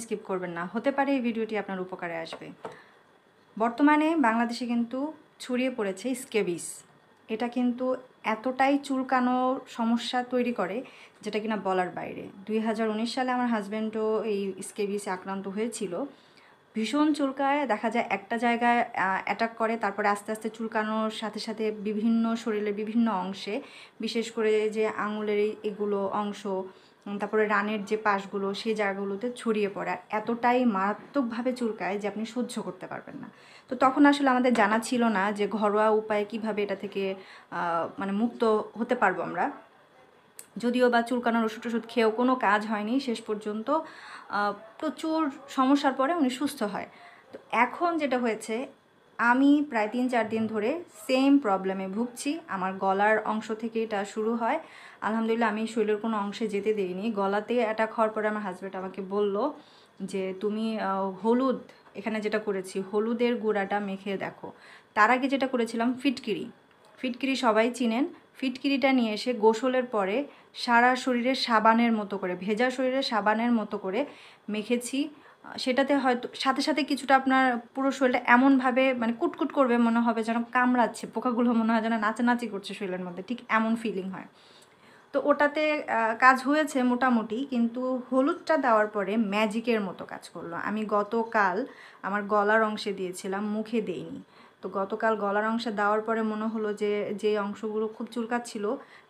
Skip করবেন না, হতে পারে এই ভিডিওটি আপনার উপকারে আসবে। বর্তমানে বাংলাদেশে কিন্তু ছড়িয়ে পড়েছে স্কেবিস। এটা কিন্তু এতটাই চুলকানোর সমস্যা তৈরি করে যেটা কিনা বলার বাইরে। 2019 সালে আমার হাজব্যান্ডও এই স্কেবিসে আক্রান্ত হয়েছিল। ভীষণ চুলকায়, দেখা যায় একটা জায়গায় অ্যাটাক করে, তারপরে আস্তে আস্তে চুলকানোর সাথে সাথে বিভিন্ন শরীরের বিভিন্ন অংশে, বিশেষ করে যে আঙুলের এগুলো অংশ, তারপরে রানের যে পাশগুলো সেই জায়গাগুলোতে ছড়িয়ে পড়ে। আর এতটাই মারাত্মকভাবে চুলকায় যে আপনি সহ্য করতে পারবেন না। তো তখন আসলে আমাদের জানা ছিল না যে ঘরোয়া উপায়ে কিভাবে এটা থেকে মানে মুক্ত হতে পারবো আমরা। যদিও বা চুলকানোর ওষুধ টষুধ খেয়েও কোনো কাজ হয়নি, শেষ পর্যন্ত প্রচুর সমস্যার পরে উনি সুস্থ হয়। তো এখন যেটা হয়েছে, আমি প্রায় 3-4 দিন ধরে সেম প্রবলেমে ভুগছি। আমার গলার অংশ থেকে এটা শুরু হয়। আলহামদুলিল্লাহ আমি শরীরের কোনো অংশে যেতে দিইনি। গলাতে অ্যাটাক হওয়ার পরে আমার হাজব্যান্ড আমাকে বলল যে তুমি হলুদ, এখানে যেটা করেছি হলুদের গুঁড়াটা মেখে দেখো। তার আগে যেটা করেছিলাম ফিটকিরি, ফিটকিরি সবাই চিনেন। ফিটকিরিটা নিয়ে এসে গোসলের পরে সারা শরীরে সাবানের মতো করে, ভেজা শরীরে সাবানের মতো করে মেখেছি। সেটাতে হয়তো সাথে সাথে কিছুটা আপনার পুরো শরীরটা এমনভাবে মানে কুটকুট করবে, মনে হবে যেন কামড়াচ্ছে, পোকাগুলো মনে হয় যেন নাচানাচি করছে শরীরের মধ্যে, ঠিক এমন ফিলিং হয়। তো ওটাতে কাজ হয়েছে মোটামুটি, কিন্তু হলুদটা দেওয়ার পরে ম্যাজিকের মতো কাজ করলো। আমি গতকাল আমার গলার অংশে দিয়েছিলাম, মুখে দেইনি। তো গতকাল গলার অংশে দেওয়ার পরে মনে হলো যে যে অংশগুলো খুব চুলকাচ্ছিল,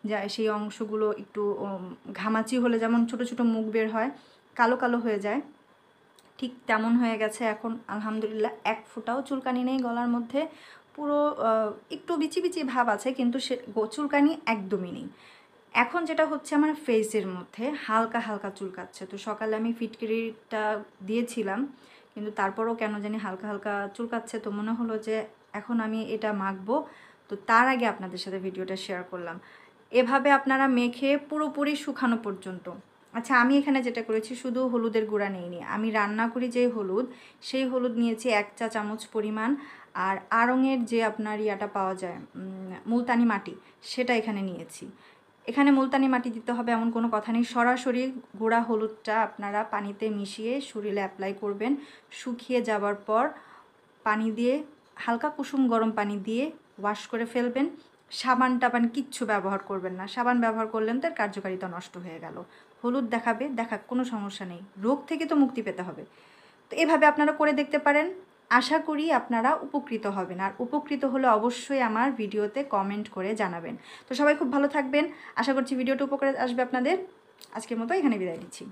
যা সেই অংশগুলো একটু ঘামাচি হলে যেমন ছোটো ছোটো মুখ বের হয়, কালো কালো হয়ে যায়, ঠিক তেমন হয়ে গেছে এখন। আলহামদুলিল্লাহ এক ফোঁটাও চুলকানি নেই গলার মধ্যে। পুরো একটু বিচি বিচি ভাব আছে, কিন্তু সে চুলকানি একদমই নেই। এখন যেটা হচ্ছে আমার ফেসের মধ্যে হালকা হালকা চুলকাচ্ছে। তো সকালে আমি ফিটকিরিটা দিয়েছিলাম, কিন্তু তারপরও কেন জানি হালকা হালকা চুলকাচ্ছে। তো মনে হলো যে এখন আমি এটা মাখবো। তো তার আগে আপনাদের সাথে ভিডিওটা শেয়ার করলাম। এভাবে আপনারা মেখে পুরোপুরি শুকানো পর্যন্ত। আচ্ছা, আমি এখানে যেটা করেছি শুধু হলুদের গুঁড়া নিইনি, আমি রান্না করি যে হলুদ, সেই হলুদ নিয়েছি 1 চা চামচ পরিমাণ। আর আড়ংয়ের যে আপনার ইয়াটা পাওয়া যায়, মুলতানি মাটি, সেটা এখানে নিয়েছি। এখানে মুলতানি মাটি দিতে হবে এমন কোনো কথা নেই, সরাসরি গুঁড়া হলুদটা আপনারা পানিতে মিশিয়ে শরীরে অ্যাপ্লাই করবেন। শুকিয়ে যাবার পর পানি দিয়ে, হালকা কুসুম গরম পানি দিয়ে ওয়াশ করে ফেলবেন। সাবান টাবান কিচ্ছু ব্যবহার করবেন না, সাবান ব্যবহার করলেন তার কার্যকারিতা নষ্ট হয়ে গেল। হলুদ দেখাবে, দেখাক, কোনো সমস্যা নেই, রোগ থেকে তো মুক্তি পেতে হবে। তো এভাবে আপনারা করে দেখতে পারেন, আশা করি আপনারা উপকৃত হবেন। আর উপকৃত হলে অবশ্যই আমার ভিডিওতে কমেন্ট করে জানাবেন। তো সবাই খুব ভালো থাকবেন, আশা করছি ভিডিওটা উপকারে আসবে আপনাদের। আজকের মতো এখানে বিদায় দিচ্ছি।